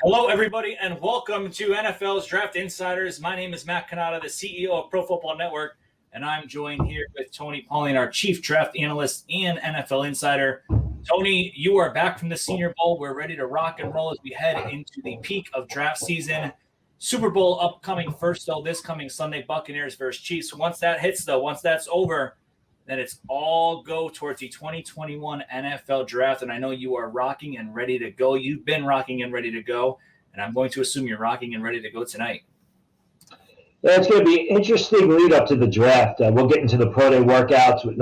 Hello, everybody, and welcome to NFL's Draft Insiders. My name is Matt Cannata, the CEO of Pro Football Network, and I'm joined here with Tony Pauline, our Chief Draft Analyst and NFL Insider. Tony, you are back from the Senior Bowl. We're ready to rock and roll as we head into the peak of draft season. Super Bowl upcoming first, though, this coming Sunday, Buccaneers versus Chiefs. Once that hits, though, once that's over, then it's all go towards the 2021 NFL Draft, and I know you are rocking and ready to go. You've been rocking and ready to go, and I'm going to assume you're rocking and ready to go tonight. Yeah, it's going to be an interesting lead up to the draft. We'll get into the pro day workouts with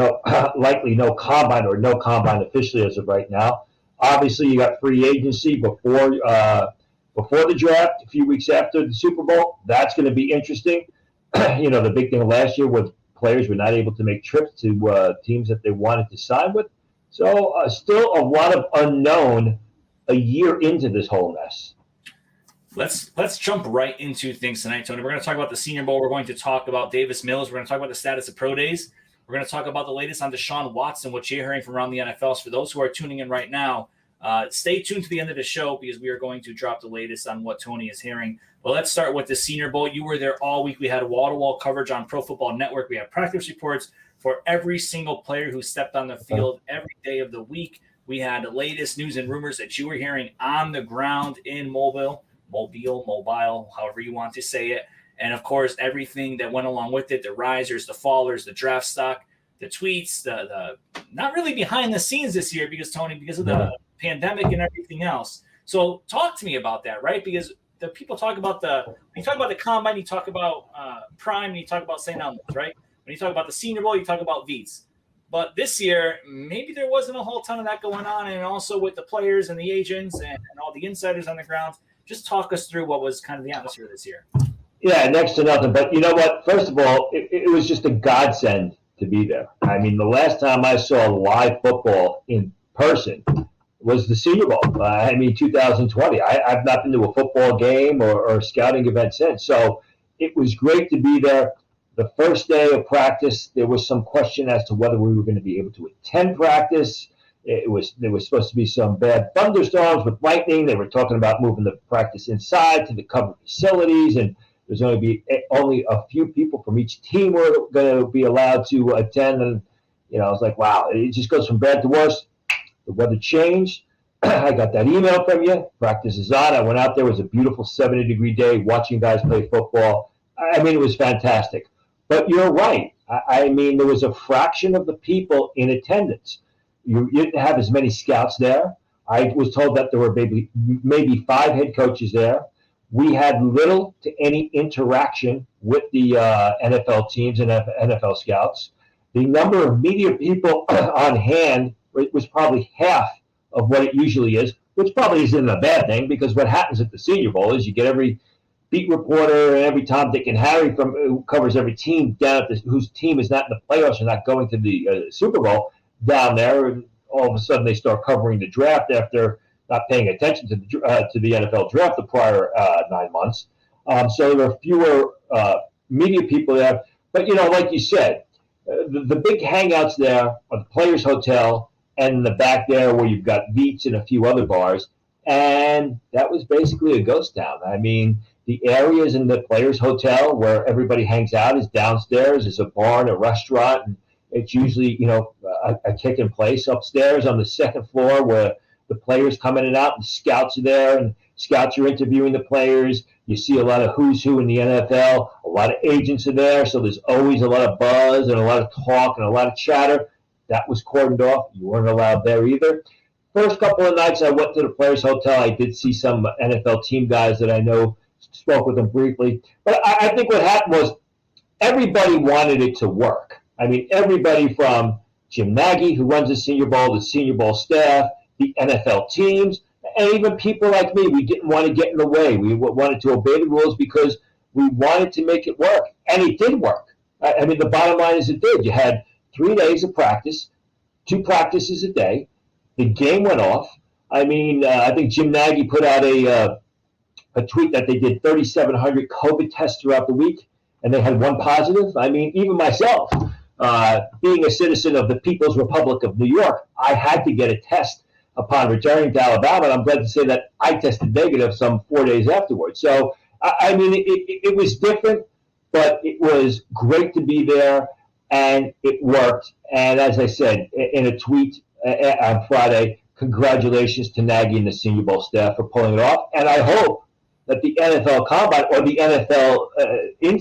likely no combine or no combine officially as of right now. Obviously, you got free agency before the draft, a few weeks after the Super Bowl. That's going to be interesting. The big thing last year was players were not able to make trips to teams that they wanted to sign with. So still a lot of unknown a year into this whole mess. Let's jump right into things tonight, Tony. We're going to talk about the Senior Bowl. We're going to talk about Davis Mills. We're going to talk about the status of pro days. We're going to talk about the latest on Deshaun Watson, what you're hearing from around the NFL. So for those who are tuning in right now, stay tuned to the end of the show because we are going to drop the latest on what Tony is hearing. But let's start with the Senior Bowl. You were there all week. We had wall-to-wall coverage on Pro Football Network. We have practice reports for every single player who stepped on the field every day of the week. We had the latest news and rumors that you were hearing on the ground in Mobile, however you want to say it. And, of course, everything that went along with it, the risers, the fallers, the draft stock, the tweets, the not really behind the scenes this year because of the pandemic and everything else. So talk to me about that, right? Because the people talk about you talk about the combine, you talk about prime, and you talk about St. Elmo's, right? When you talk about the Senior Bowl, you talk about Veets. But this year, maybe there wasn't a whole ton of that going on, and also with the players and the agents and all the insiders on the ground. Just talk us through what was kind of the atmosphere this year. Yeah, next to nothing. But you know what? First of all, it was just a godsend to be there. I mean, the last time I saw live football in person was the Senior Bowl. 2020. I've not been to a football game or a scouting event since. So it was great to be there. The first day of practice, there was some question as to whether we were going to be able to attend practice. There was supposed to be some bad thunderstorms with lightning. They were talking about moving the practice inside to the covered facilities, and there's only a few people from each team were going to be allowed to attend. And I was like, wow, it just goes from bad to worse. The weather changed. I got that email from you. Practice is on. I went out there. It was a beautiful 70-degree day watching guys play football. I mean, it was fantastic. But you're right. There was a fraction of the people in attendance. You didn't have as many scouts there. I was told that there were maybe 5 head coaches there. We had little to any interaction with the NFL teams and NFL scouts. The number of media people on hand was probably half of what it usually is, which probably isn't a bad thing because what happens at the Senior Bowl is you get every beat reporter and every Tom, Dick, and Harry who covers every team down at whose team is not in the playoffs or not going to the Super Bowl down there, and all of a sudden they start covering the draft after not paying attention to the NFL draft the prior 9 months. So there were fewer media people there. But, like you said, the big hangouts there are the Players Hotel and in the back there where you've got Veets and a few other bars. And that was basically a ghost town. I mean, the areas in the Players Hotel where everybody hangs out is downstairs. There's a bar and a restaurant. And it's usually, a kicking place upstairs on the second floor where the players come in and out and scouts are there and scouts are interviewing the players. You see a lot of who's who in the NFL. A lot of agents are there. So there's always a lot of buzz and a lot of talk and a lot of chatter. That was cordoned off. You weren't allowed there either. First couple of nights I went to the Players Hotel. I did see some NFL team guys that I know, spoke with them briefly. But I think what happened was everybody wanted it to work. I mean, everybody from Jim Nagy, who runs the Senior Bowl staff, the NFL teams, and even people like me. We didn't want to get in the way. We wanted to obey the rules because we wanted to make it work. And it did work. The bottom line is it did. You had 3 days of practice, 2 practices a day. The game went off. I think Jim Nagy put out a tweet that they did 3,700 COVID tests throughout the week, and they had 1 positive. Even myself, being a citizen of the People's Republic of New York, I had to get a test upon returning to Alabama. And I'm glad to say that I tested negative some 4 days afterwards. So, I mean, it was different, but it was great to be there, and it worked. And as I said in a tweet on Friday, congratulations to Nagy and the Senior Bowl staff for pulling it off. And I hope that the NFL Combine or the NFL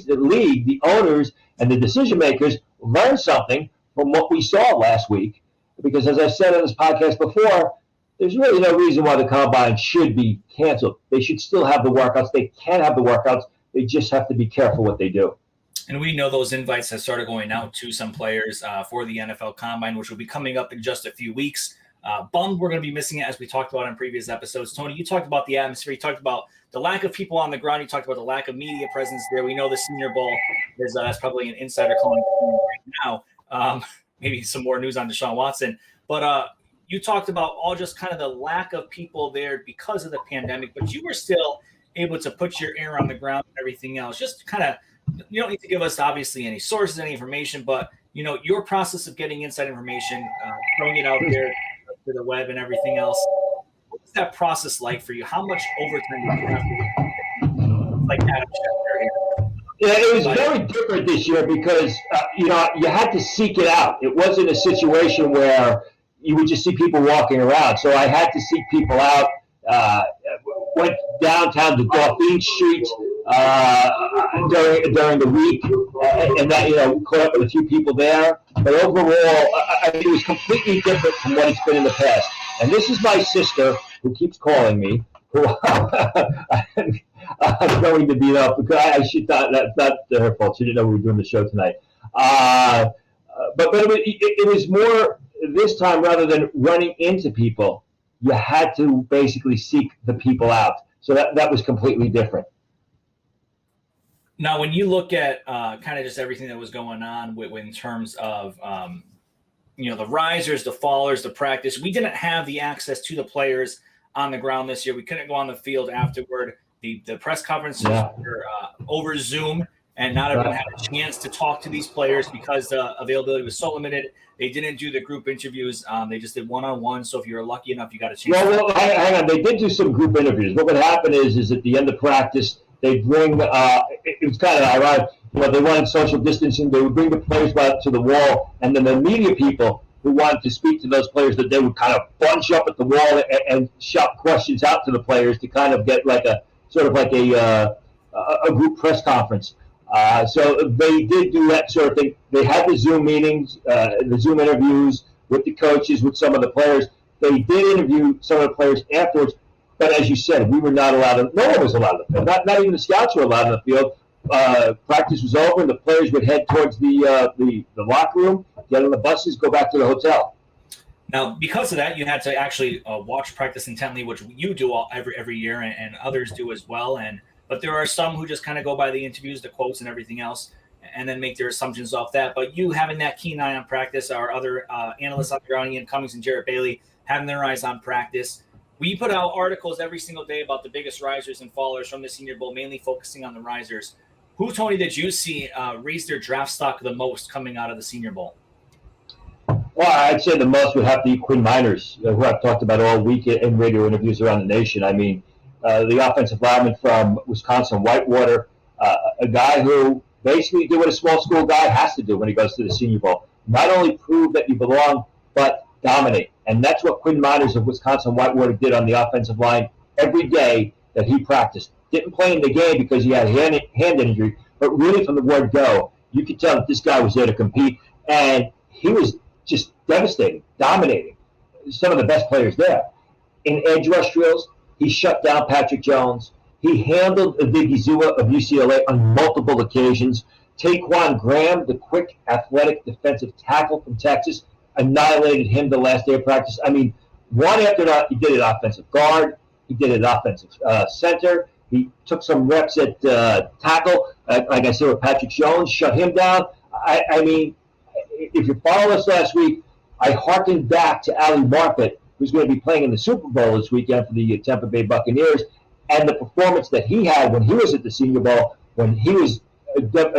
league, the owners and the decision makers learn something from what we saw last week. Because as I said on this podcast before, there's really no reason why the Combine should be canceled. They should still have the workouts. They can have the workouts. They just have to be careful what they do. And we know those invites have started going out to some players for the NFL Combine, which will be coming up in just a few weeks. Bummed we're going to be missing it, as we talked about in previous episodes. Tony, you talked about the atmosphere. You talked about the lack of people on the ground. You talked about the lack of media presence there. We know the Senior Bowl is that's probably an insider calling right now. Maybe some more news on Deshaun Watson. But you talked about all just kind of the lack of people there because of the pandemic, but you were still able to put your ear on the ground and everything else. Just kind of, you don't need to give us obviously any sources, any information, but your process of getting inside information, throwing it out there to the web and everything else. What was that process like for you? How much overtime did you have to do? Like Adam Schefter here. Yeah, it was very different this year because, you had to seek it out. It wasn't a situation where you would just see people walking around. So I had to seek people out, went downtown to Dauphine Street during the week, and that, caught up with a few people there. But overall, it was completely different from what it's been in the past. And this is my sister who keeps calling me, who I'm going to beat up because I should not. That's not her fault. She didn't know we were doing the show tonight. But it was more this time, rather than running into people, you had to basically seek the people out. So that was completely different. Now, when you look at kind of just everything that was going on in terms of, the risers, the fallers, the practice, we didn't have the access to the players on the ground this year. We couldn't go on the field afterward. The press conferences were over Zoom, and not everyone had a chance to talk to these players because the availability was so limited. They didn't do the group interviews. They just did one-on-one. So if you were lucky enough, you got a chance. Well, hang on. They did do some group interviews. What would happen is at the end of practice, they bring it was kind of ironic. They wanted social distancing. They would bring the players out to the wall, and then the media people who wanted to speak to those players, that they would kind of bunch up at the wall and shout questions out to the players to kind of get like a group press conference. So they did do that sort of thing. They had the Zoom meetings, the Zoom interviews with the coaches, with some of the players. They did interview some of the players afterwards. But as you said, we were not allowed. No one was allowed in the field. Not even the scouts were allowed in the field. Practice was over, and the players would head towards the locker room, get on the buses, go back to the hotel. Now, because of that, you had to actually watch practice intently, which you do every year, and others do as well. But there are some who just kind of go by the interviews, the quotes, and everything else, and then make their assumptions off that. But you having that keen eye on practice, our other analysts on the ground, Ian Cummings and Jarrett Bailey, having their eyes on practice. We put out articles every single day about the biggest risers and fallers from the Senior Bowl, mainly focusing on the risers. Who, Tony, did you see raise their draft stock the most coming out of the Senior Bowl? Well, I'd say the most would have to be Quinn Miners, who I've talked about all week in radio interviews around the nation. I mean, the offensive lineman from Wisconsin, Whitewater, a guy who basically did what a small school guy has to do when he goes to the Senior Bowl. Not only prove that you belong, but dominate. And that's what Quinn Miners of Wisconsin Whitewater did on the offensive line every day that he practiced. Didn't play in the game because he had a hand injury, but really from the word go, you could tell that this guy was there to compete. And he was just devastating, dominating. Some of the best players there. In edge rush drills, he shut down Patrick Jones. He handled Odighizuwa of UCLA on multiple occasions. Taquan Graham, the quick, athletic defensive tackle from Texas, annihilated him the last day of practice. I mean, one after another, he did it offensive guard. He did it offensive center. He took some reps at tackle, like I said, with Patrick Jones, shut him down. I mean, if you follow us last week, I hearkened back to Ali Marpet, who's going to be playing in the Super Bowl this weekend for the Tampa Bay Buccaneers, and the performance that he had when he was at the Senior Bowl, when he was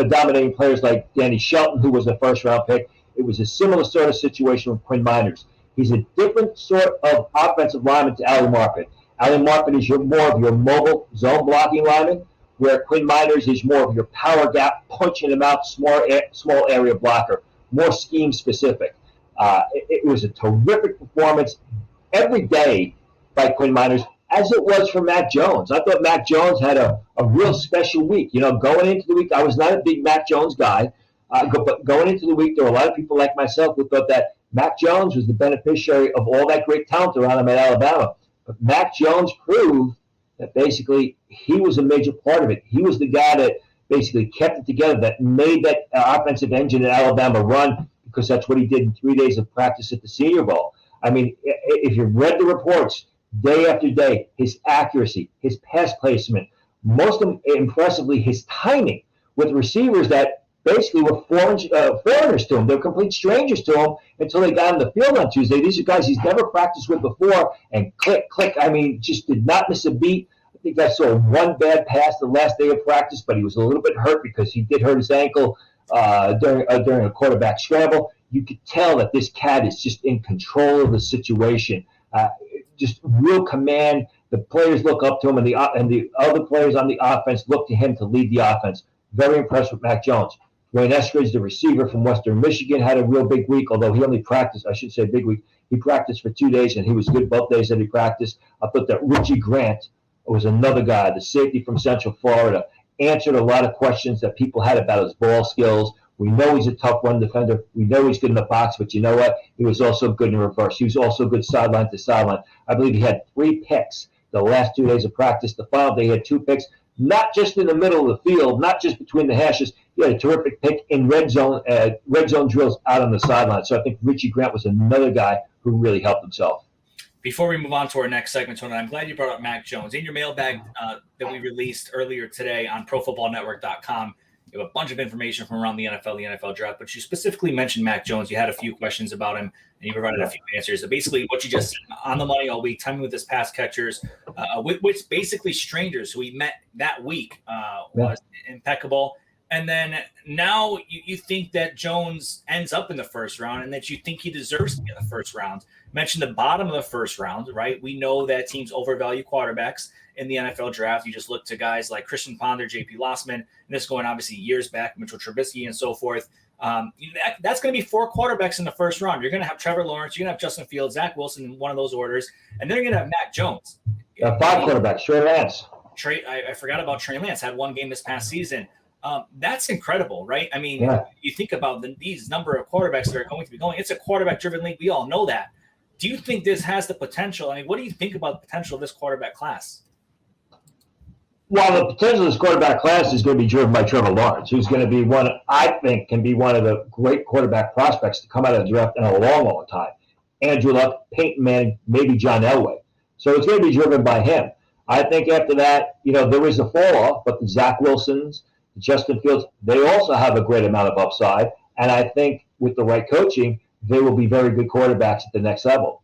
dominating players like Danny Shelton, who was a first-round pick. It was a similar sort of situation with Quinn Miners. He's a different sort of offensive lineman to Ali Marpet. Ali Marpet is more of your mobile zone blocking lineman, where Quinn Miners is more of your power gap, punching him out, small area blocker, more scheme specific. It was a terrific performance every day by Quinn Miners, as it was for Mac Jones. I thought Mac Jones had a real special week. Going into the week, I was not a big Mac Jones guy, but going into the week, there were a lot of people like myself who thought that Mac Jones was the beneficiary of all that great talent around him at Alabama. But Mac Jones proved that basically he was a major part of it. He was the guy that basically kept it together, that made that offensive engine in Alabama run, because that's what he did in 3 days of practice at the Senior Bowl. I mean, if you've read the reports day after day, his accuracy, his pass placement, most impressively, his timing with receivers that basically were foreigners to him. They were complete strangers to him until they got on the field on Tuesday. These are guys he's never practiced with before, and click. I mean, just did not miss a beat. I think I saw one bad pass the last day of practice, but he was a little bit hurt because he did hurt his ankle during a quarterback scramble. You could tell that this cat is just in control of the situation. Just real command. The players look up to him, and the other players on the offense look to him to lead the offense. Very impressed with Mac Jones. Dwayne Eskridge, the receiver from Western Michigan, had a real big week, although he only practiced, I should say big week. He practiced for 2 days, and he was good both days that he practiced. I thought that Richie Grant was another guy, the safety from Central Florida, answered a lot of questions that people had about his ball skills. We know he's a tough run defender. We know he's good in the box, but you know what? He was also good in reverse. He was also good sideline to sideline. I believe he had 3 picks the last 2 days of practice. The final day he had 2 picks, not just in the middle of the field, not just between the hashes. He had a terrific pick in red zone drills out on the sideline. So I think Richie Grant was another guy who really helped himself. Before we move on to our next segment, Tony, I'm glad you brought up Mac Jones. In your mailbag that we released earlier today on ProFootballNetwork.com, you have a bunch of information from around the NFL draft, but you specifically mentioned Mac Jones. You had a few questions about him, and you provided a few answers. So basically, what you just said on the money all week, timing with his pass catchers, with basically strangers who he met that week was impeccable. And then now you think that Jones ends up in the first round and that you think he deserves to be in the first round. Mentioned the bottom of the first round, right? We know that teams overvalue quarterbacks in the NFL draft. You just look to guys like Christian Ponder, J.P. Lossman, and this going obviously years back, Mitchell Trubisky and so forth. That's going to be 4 quarterbacks in the first round. You're going to have Trevor Lawrence, you're going to have Justin Fields, Zach Wilson in one of those orders, and then you're going to have Mac Jones. 5 quarterbacks, Trey Lance. I forgot about Trey Lance, had 1 game this past season. That's incredible, right? I mean, You think about these number of quarterbacks that are going to be going. It's a quarterback-driven league. We all know that. Do you think this has the potential? I mean, what do you think about the potential of this quarterback class? Well, the potential of this quarterback class is going to be driven by Trevor Lawrence, who's going to be I think, can be one of the great quarterback prospects to come out of the draft in a long, long time. Andrew Luck, Peyton Manning, maybe John Elway. So it's going to be driven by him. I think after that, there is a fall-off, but the Zach Wilsons, the Justin Fields, they also have a great amount of upside. And I think with the right coaching, they will be very good quarterbacks at the next level.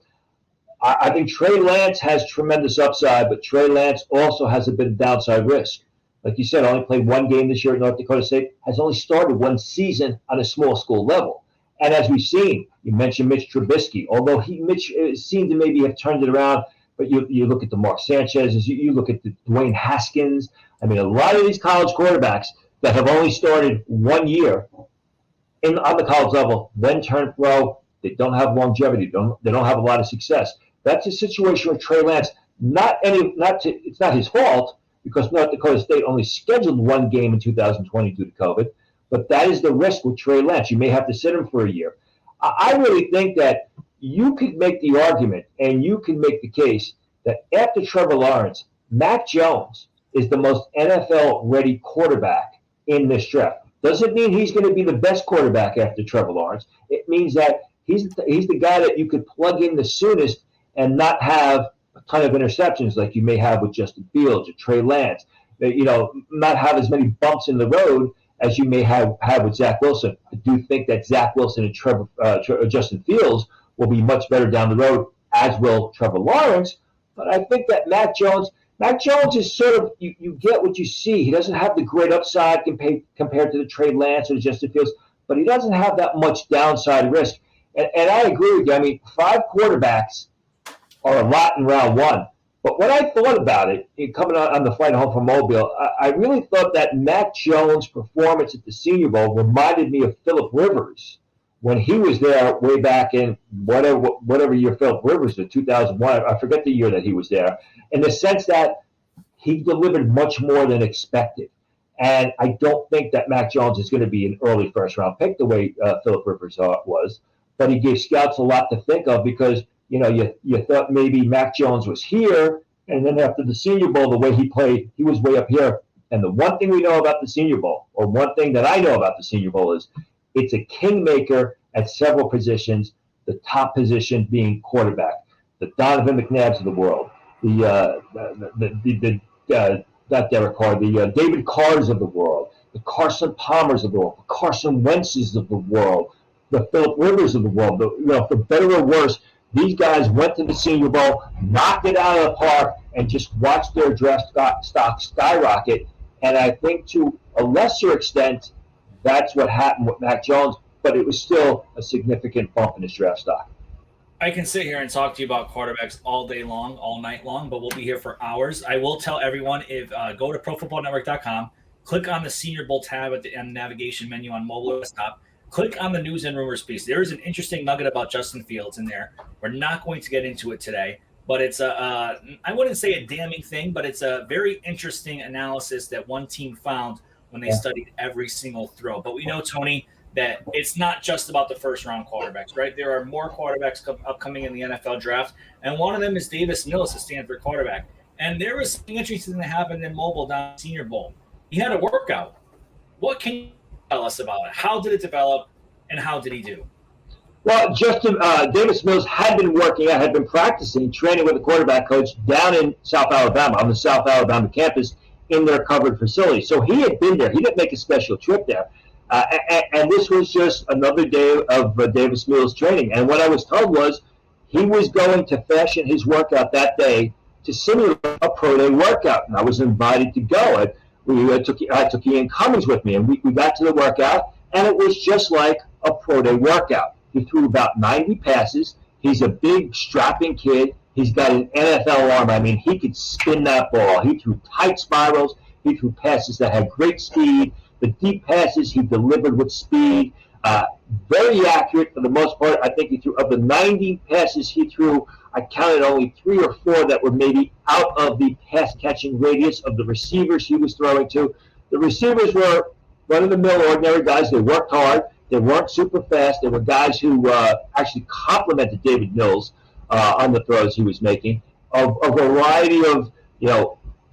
I think Trey Lance has tremendous upside, but Trey Lance also has a bit of downside risk. Like you said, only played 1 game this year at North Dakota State, has only started 1 season on a small school level. And as we've seen, you mentioned Mitch Trubisky, although Mitch seemed to maybe have turned it around, but you look at the Mark Sanchez, you look at the Dwayne Haskins. I mean, a lot of these college quarterbacks that have only started 1 year on the college level, then turn pro, they don't have longevity, they don't have a lot of success. That's a situation with Trey Lance. It's not his fault, because North Dakota State only scheduled 1 game in 2020 due to COVID, but that is the risk with Trey Lance. You may have to sit him for a year. I really think that you could make the argument and you can make the case that after Trevor Lawrence, Mac Jones is the most NFL-ready quarterback in this draft. Doesn't mean he's going to be the best quarterback after Trevor Lawrence. It means that he's the guy that you could plug in the soonest and not have a ton of interceptions like you may have with Justin Fields or Trey Lance. Not have as many bumps in the road as you may have with Zach Wilson. I do think that Zach Wilson and Justin Fields will be much better down the road, as will Trevor Lawrence. But I think that Mac Jones is sort of, you get what you see. He doesn't have the great upside compared to the Trey Lance or the Justin Fields, but he doesn't have that much downside risk. And I agree with you. I mean, 5 quarterbacks are a lot in round 1. But when I thought about it, coming on the flight home from Mobile, I really thought that Mac Jones' performance at the Senior Bowl reminded me of Phillip Rivers when he was there way back in whatever year Phillip Rivers did, 2001. I forget the year that he was there, in the sense that he delivered much more than expected. And I don't think that Mac Jones is going to be an early first-round pick the way Phillip Rivers was. But he gave scouts a lot to think of because, you thought maybe Mac Jones was here, and then after the Senior Bowl, the way he played, he was way up here. And the one thing we know about the Senior Bowl, or one thing that I know about the Senior Bowl, is it's a kingmaker at several positions, the top position being quarterback. The Donovan McNabbs of the world, not Derek Carr, the David Carrs of the world, the Carson Palmers of the world, the Carson Wentzes of the world, the Phillip Rivers of the world. For better or worse, these guys went to the Senior Bowl, knocked it out of the park, and just watched their draft stock skyrocket. And I think to a lesser extent, that's what happened with Mac Jones, but it was still a significant bump in his draft stock. I can sit here and talk to you about quarterbacks all day long, all night long, but we'll be here for hours. I will tell everyone, if go to profootballnetwork.com, click on the Senior Bowl tab at the navigation menu on mobile or desktop. Click on the news and rumors piece. There is an interesting nugget about Justin Fields in there. We're not going to get into it today, but it's I wouldn't say a damning thing, but it's a very interesting analysis that one team found when they studied every single throw. But we know, Tony, that it's not just about the first-round quarterbacks, right? There are more quarterbacks upcoming in the NFL draft, and one of them is Davis Mills, a Stanford quarterback. And there was something interesting that happened in Mobile down at Senior Bowl. He had a workout. What can you tell us about it? How did it develop, and how did he do? Well, Davis Mills had been working out, had been practicing, training with a quarterback coach down in South Alabama, on the South Alabama campus, in their covered facility. So he had been there. He didn't make a special trip there. And this was just another day of Davis Mills training. And what I was told was he was going to fashion his workout that day to simulate a pro day workout. And I was invited to go. I took Ian Cummins with me, and we got to the workout, and it was just like a pro day workout. He threw about 90 passes. He's a big, strapping kid. He's got an NFL arm. I mean, he could spin that ball. He threw tight spirals. He threw passes that had great speed. The deep passes he delivered with speed. Very accurate for the most part. I think he threw, of the 90 passes he threw, I counted only 3 or 4 that were maybe out of the pass-catching radius of the receivers he was throwing to. The receivers were run-of-the-mill ordinary guys. They worked hard. They weren't super fast. They were guys who actually complimented David Mills on the throws he was making. A variety of,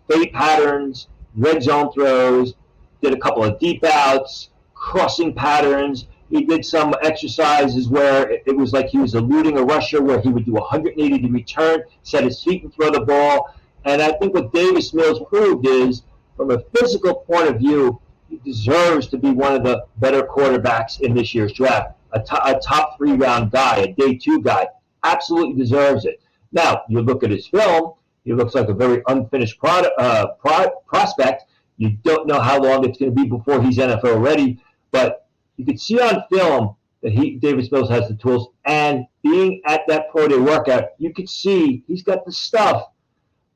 fade patterns, red zone throws, did a couple of deep outs, crossing patterns. He did some exercises where it was like he was eluding a rusher, where he would do a 180-degree turn, set his feet and throw the ball. And I think what Davis Mills proved is, from a physical point of view, he deserves to be one of the better quarterbacks in this year's draft. A top 3-round guy, a day 2 guy, absolutely deserves it. Now, you look at his film, he looks like a very unfinished prospect. You don't know how long it's going to be before he's NFL ready, but you can see on film that Davis Mills has the tools. And being at that pro day workout, you could see he's got the stuff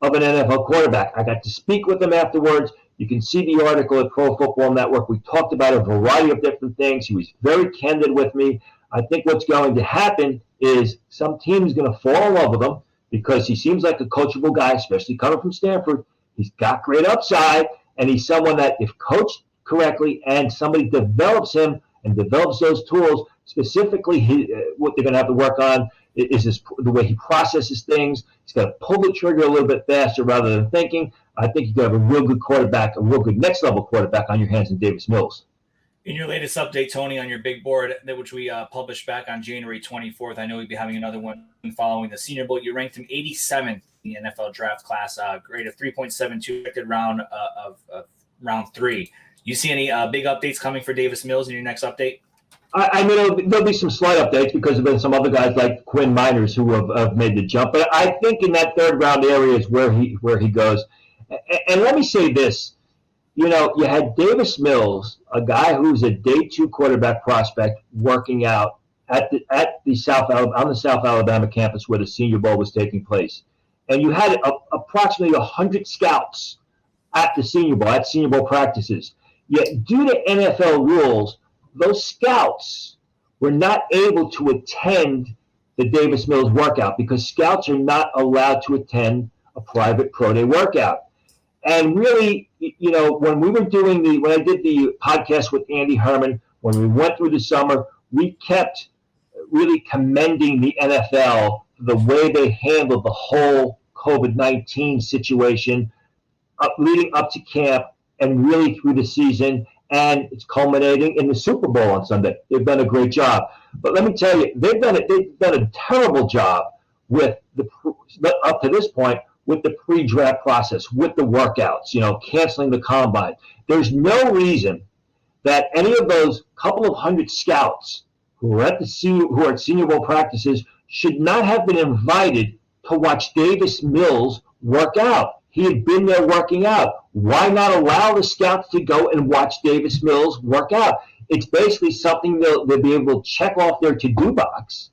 of an NFL quarterback. I got to speak with him afterwards. You can see the article at Pro Football Network. We talked about a variety of different things. He was very candid with me. I think what's going to happen is some team is going to fall in love with him because he seems like a coachable guy, especially coming from Stanford. He's got great upside, and he's someone that, if coached correctly and somebody develops him and develops those tools, specifically what they're going to have to work on is the way he processes things. He's got to pull the trigger a little bit faster rather than thinking. I think you have a real good quarterback, a real good next-level quarterback on your hands in Davis Mills. In your latest update, Tony, on your big board, which we published back on January 24th, I know we'll be having another one following the Senior Bowl. You ranked him 87th in the NFL draft class, grade of 3.72, projected round of round 3. You see any big updates coming for Davis Mills in your next update? I mean, there'll be some slight updates because there have been some other guys like Quinn Miners who have made the jump. But I think in that third-round area is where he goes. And let me say this. You had Davis Mills, a guy who's a day 2 quarterback prospect, working out at the South Alabama campus where the Senior Bowl was taking place, and you had approximately 100 scouts at the Senior Bowl, at Senior Bowl practices. Yet, due to NFL rules, those scouts were not able to attend the Davis Mills workout because scouts are not allowed to attend a private pro day workout. And really, when I did the podcast with Andy Herman, when we went through the summer, we kept really commending the NFL for the way they handled the whole COVID-19 situation leading up to camp and really through the season. And it's culminating in the Super Bowl on Sunday. They've done a great job. But let me tell you, they've done a terrible job with up to this point, with the pre-draft process, with the workouts, canceling the combine. There's no reason that any of those couple of hundred scouts who are at Senior Bowl practices should not have been invited to watch Davis Mills work out. He had been there working out. Why not allow the scouts to go and watch Davis Mills work out? It's basically something they'll be able to check off their to-do box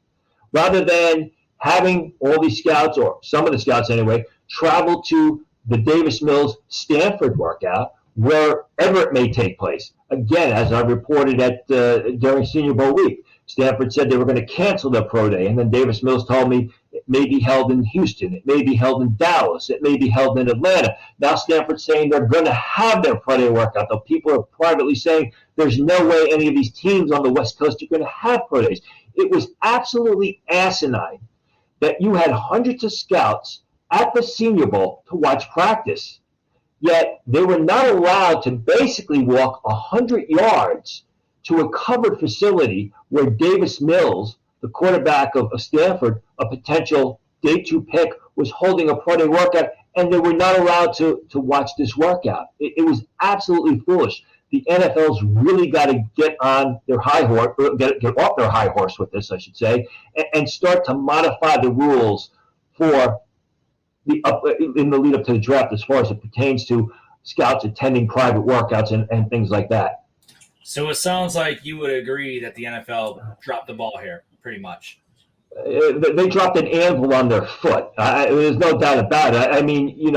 rather than having all these scouts, or some of the scouts anyway, travel to the Davis Mills Stanford workout, wherever it may take place. Again, as I reported during Senior Bowl week, Stanford said they were going to cancel their pro day, and then Davis Mills told me it may be held in Houston, it may be held in Dallas, it may be held in Atlanta. Now Stanford's saying they're going to have their pro day workout, though people are privately saying there's no way any of these teams on the West Coast are going to have pro days. It was absolutely asinine that you had hundreds of scouts at the Senior Bowl to watch practice, yet they were not allowed to basically walk 100 yards to a covered facility where Davis Mills, the quarterback of Stanford, a potential day 2 pick, was holding a pro day workout, and they were not allowed to watch this workout. It was absolutely foolish. The NFL's really got to get on their high horse, get off their high horse with this, I should say, and start to modify the rules for in the lead up to the draft as far as it pertains to scouts attending private workouts and things like that. So it sounds like you would agree that the NFL dropped the ball here, pretty much. They dropped an anvil on their foot. There's no doubt about it. I mean, you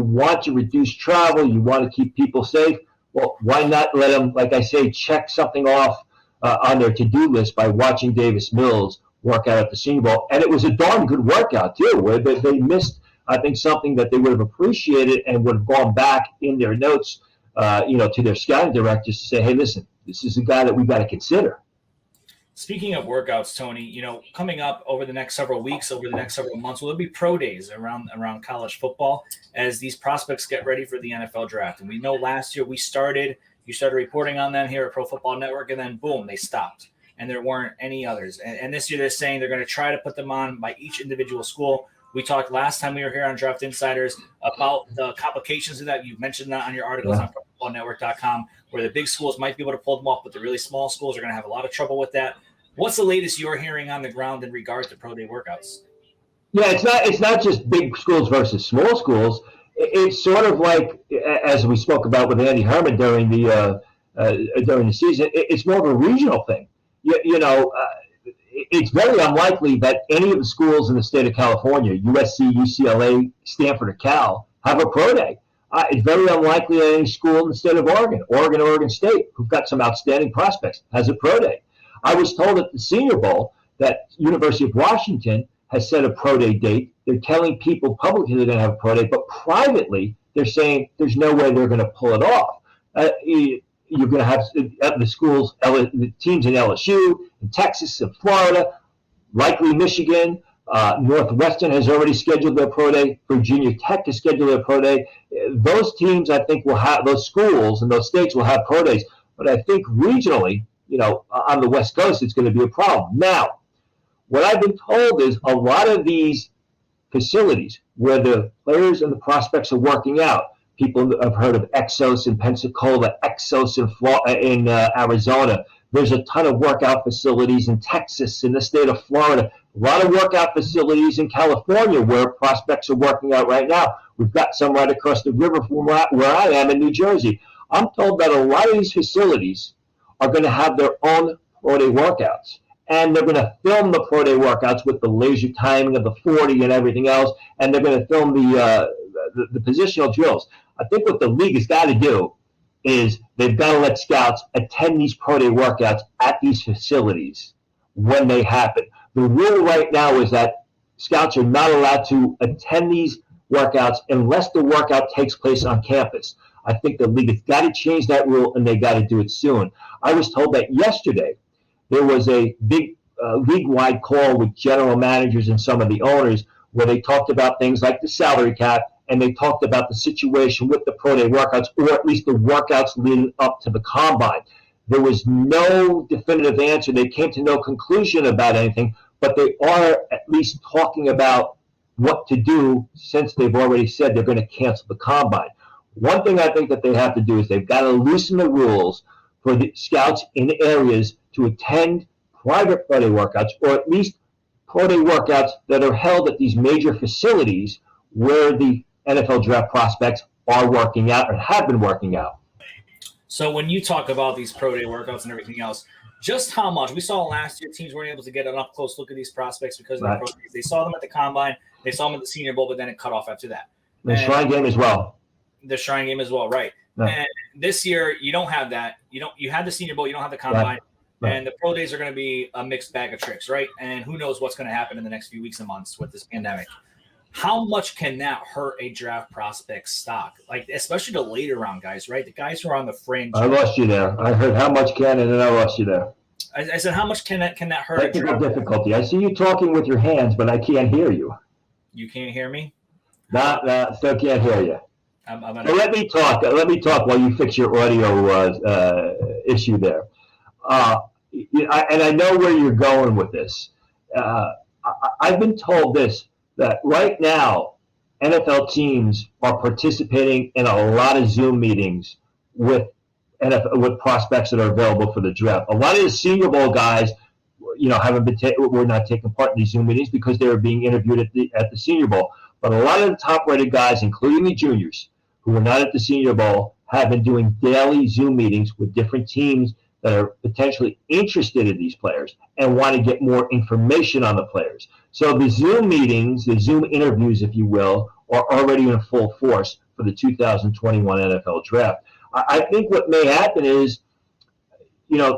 want to reduce travel, you want to keep people safe. Well, why not let them, like I say, check something off on their to-do list by watching Davis Mills work out at the Senior Bowl? And it was a darn good workout, too, where they missed, I think, something that they would have appreciated and would have gone back in their notes, to their scouting directors to say, hey, listen, this is a guy that we've got to consider. Speaking of workouts, Tony, coming up over the next several weeks, over the next several months, will there be pro days around college football as these prospects get ready for the NFL draft? And we know last year you started reporting on them here at Pro Football Network, and then boom, they stopped. And there weren't any others. And this year they're saying they're going to try to put them on by each individual school. We talked last time we were here on Draft Insiders about the complications of that. You mentioned that on your articles on ProFootballNetwork.com, where the big schools might be able to pull them off, but the really small schools are going to have a lot of trouble with that. What's the latest you're hearing on the ground in regard to pro day workouts? Yeah, it's not just big schools versus small schools. It's sort of like, as we spoke about with Andy Herman during the season, it's more of a regional thing. It's very unlikely that any of the schools in the state of California, USC, UCLA, Stanford, or Cal, have a pro day. It's very unlikely that any school in the state of Oregon State, who've got some outstanding prospects, has a pro day. I was told at the Senior Bowl that University of Washington has set a pro day date. They're telling people publicly they're going to have a pro day, but privately they're saying there's no way they're going to pull it off. You're going to have the schools, the teams in LSU, in Texas, and Florida, likely Michigan. Northwestern has already scheduled their pro day. Virginia Tech has scheduled their pro day. Those teams, I think, will have, those schools and those states will have pro days. But I think regionally, on the West Coast, it's going to be a problem. Now, what I've been told is a lot of these facilities where the players and the prospects are working out, people have heard of Exos in Pensacola, Exos in Arizona. There's a ton of workout facilities in Texas, in the state of Florida. A lot of workout facilities in California where prospects are working out right now. We've got some right across the river from where I am in New Jersey. I'm told that a lot of these facilities are going to have their own pro day workouts. and they're going to film the pro day workouts with the laser timing of the 40 and everything else, and they're going to film the positional drills. I think what the league has got to do is they've got to let scouts attend these pro day workouts at these facilities when they happen. The rule right now is that scouts are not allowed to attend these workouts unless the workout takes place on campus. I think the league has got to change that rule, and they got to do it soon. I was told that yesterday there was a big league-wide call with general managers and some of the owners where they talked about things like the salary cap, and they talked about the situation with the pro day workouts, or at least the workouts leading up to the combine. There was no definitive answer. They came to no conclusion about anything, but they are at least talking about what to do since they've already said they're going to cancel the combine. One thing I think that they have to do is they've got to loosen the rules for the scouts in areas to attend private pro day workouts, or at least pro day workouts that are held at these major facilities where the NFL draft prospects are working out and have been working out. So when you talk about these pro day workouts and everything else, just how much? We saw last year teams weren't able to get an up-close look at these prospects because of the pro days. They saw them at the Combine, they saw them at the Senior Bowl, but then it cut off after that. The Shrine Game as well. The Shrine Game as well, right. Yeah. And this year, you don't have that. You had the Senior Bowl, you don't have the Combine, and the pro days are going to be a mixed bag of tricks, right? And who knows what's going to happen in the next few weeks and months with this pandemic. How much can that hurt a draft prospect stock? Like, especially the later round guys, right? The guys who are on the fringe. I lost you there. I heard how much can, and then I lost you there. I said, how much can that hurt? Technical difficulty. I see you talking with your hands, but I can't hear you. You can't hear me? No, still can't hear you. So let me talk. Let me talk while you fix your audio issue there. And I know where you're going with this. I've been told this, that right now NFL teams are participating in a lot of Zoom meetings with prospects that are available for the draft. A lot of the Senior Bowl guys, were not taking part in these Zoom meetings because they were being interviewed at the Senior Bowl. But a lot of the top-rated guys, including the juniors, who were not at the Senior Bowl, have been doing daily Zoom meetings with different teams that are potentially interested in these players and want to get more information on the players. So the Zoom meetings, the Zoom interviews, if you will, are already in full force for the 2021 NFL Draft. I think what may happen is, there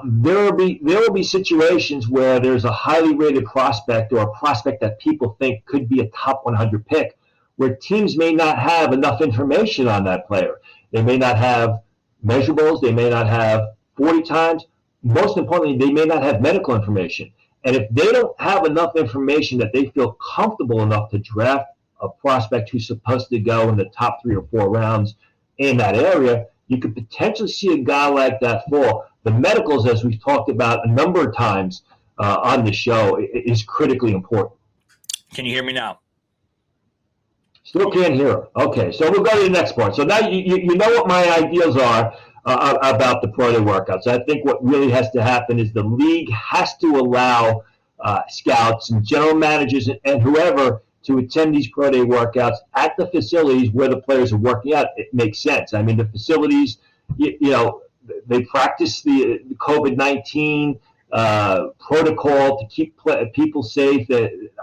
will be situations where there's a highly rated prospect, or a prospect that people think could be a top 100 pick, where teams may not have enough information on that player. They may not have measurables. They may not have 40 times. Most importantly, they may not have medical information. And if they don't have enough information that they feel comfortable enough to draft a prospect who's supposed to go in the top 3 or 4 rounds in that area, you could potentially see a guy like that fall. The medicals, as we've talked about a number of times on the show, is critically important. Can you hear me now? Still can't hear her. Okay, so we'll go to the next part. So now you know what my ideas are about the pro day workouts. I think what really has to happen is the league has to allow scouts and general managers and whoever to attend these pro day workouts at the facilities where the players are working out. It makes sense. I mean, the facilities, they practice the COVID-19 protocol to keep people safe.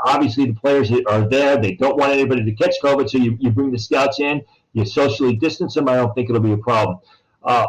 Obviously, the players are there. They don't want anybody to catch COVID, so you bring the scouts in. You socially distance them. I don't think it'll be a problem.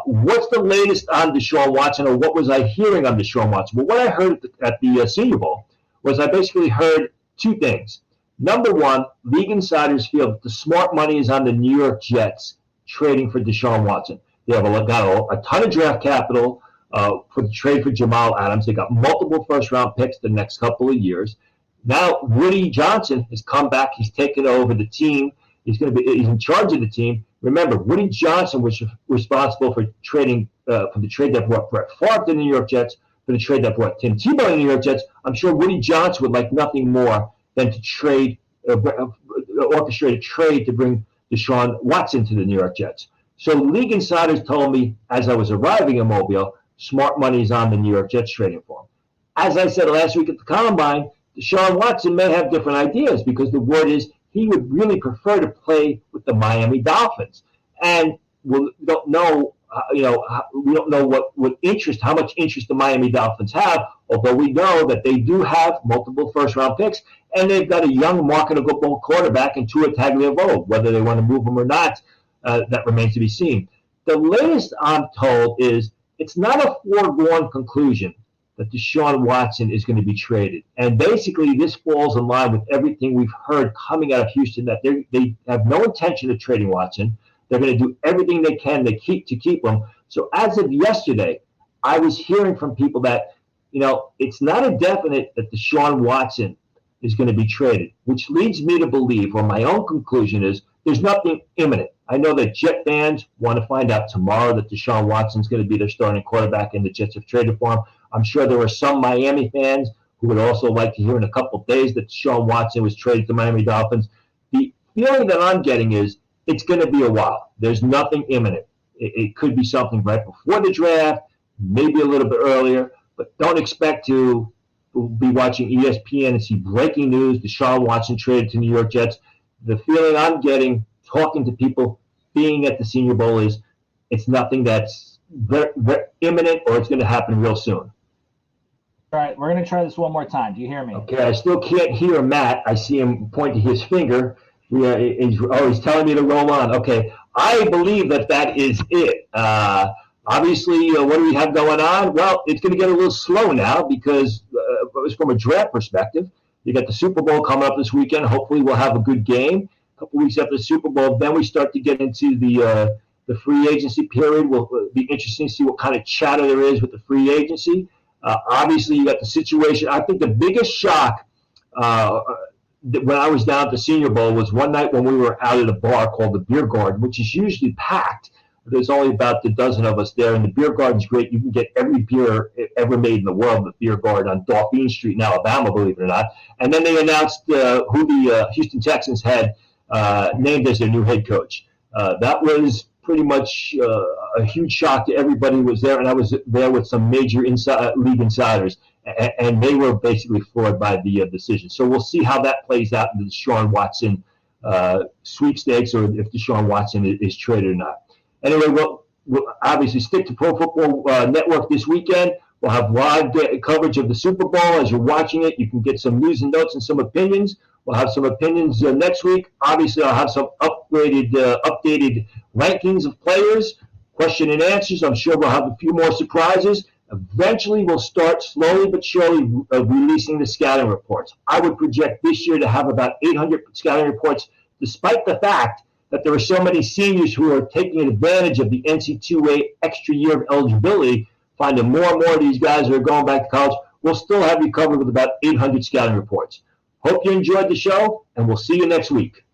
What's the latest on Deshaun Watson, or what was I hearing on Deshaun Watson? Well, what I heard at the Senior Bowl was I basically heard 2 things. Number one, league insiders feel that the smart money is on the New York Jets trading for Deshaun Watson. They have got a ton of draft capital for the trade for Jamal Adams. They got multiple first-round picks the next couple of years. Now Woody Johnson has come back. He's taken over the team. He's in charge of the team. Remember, Woody Johnson was responsible for trading for the trade that brought Brett Favre to the New York Jets, for the trade that brought Tim Tebow to the New York Jets. I'm sure Woody Johnson would like nothing more than to orchestrate a trade to bring Deshaun Watson to the New York Jets. So league insiders told me as I was arriving in Mobile, smart money is on the New York Jets trading for him. As I said last week at the Combine, Deshaun Watson may have different ideas, because the word is he would really prefer to play with the Miami Dolphins. And we don't know we don't know how much interest the Miami Dolphins have, although we know that they do have multiple first-round picks, and they've got a young marketable quarterback in Tua Tagovailoa. Whether they want to move him or not, that remains to be seen. The latest I'm told is it's not a foregone conclusion that Deshaun Watson is going to be traded. And basically, this falls in line with everything we've heard coming out of Houston, that they have no intention of trading Watson. They're going to do everything they can to keep him. So as of yesterday, I was hearing from people that, it's not a definite that Deshaun Watson is going to be traded, which leads me to believe, or my own conclusion is, there's nothing imminent. I know that Jet fans want to find out tomorrow that Deshaun Watson is going to be their starting quarterback and the Jets have traded for him. I'm sure there are some Miami fans who would also like to hear in a couple of days that Deshaun Watson was traded to Miami Dolphins. The feeling that I'm getting is it's going to be a while. There's nothing imminent. It could be something right before the draft, maybe a little bit earlier, but don't expect to be watching ESPN and see breaking news, Deshaun Watson traded to New York Jets. The feeling I'm getting, talking to people, being at the Senior Bowl, is it's nothing that's very, very imminent, or it's going to happen real soon. All right, we're going to try this one more time. Do you hear me? Okay, I still can't hear Matt. I see him pointing his finger. He's telling me to roll on. Okay, I believe that is it. Obviously, what do we have going on? Well, it's going to get a little slow now because from a draft perspective, you got the Super Bowl coming up this weekend. Hopefully, we'll have a good game. A couple weeks after the Super Bowl, then we start to get into the free agency period. Will be interesting to see what kind of chatter there is with the free agency. Obviously, you got the situation. I think the biggest shock when I was down at the Senior Bowl was one night when we were out at a bar called the Beer Garden, which is usually packed. There's only about a dozen of us there, and the Beer Garden's great. You can get every beer ever made in the world at the Beer Garden on Dauphine Street in Alabama, believe it or not. And then they announced who the Houston Texans had named as their new head coach. That was pretty much a huge shock to everybody who was there, and I was there with some major league insiders, and they were basically floored by the decision. So we'll see how that plays out in the Deshaun Watson sweepstakes, or if Deshaun Watson is traded or not. Anyway, we'll obviously stick to Pro Football Network this weekend. We'll have live coverage of the Super Bowl. As you're watching it, you can get some news and notes and some opinions. We'll have some opinions next week. Obviously, I'll have some updated rankings of players, question and answers. I'm sure we'll have a few more surprises. Eventually, we'll start slowly but surely releasing the scouting reports. I would project this year to have about 800 scouting reports, despite the fact that there are so many seniors who are taking advantage of the NC2A extra year of eligibility, finding more and more of these guys who are going back to college. We'll still have you covered with about 800 scouting reports. Hope you enjoyed the show, and we'll see you next week.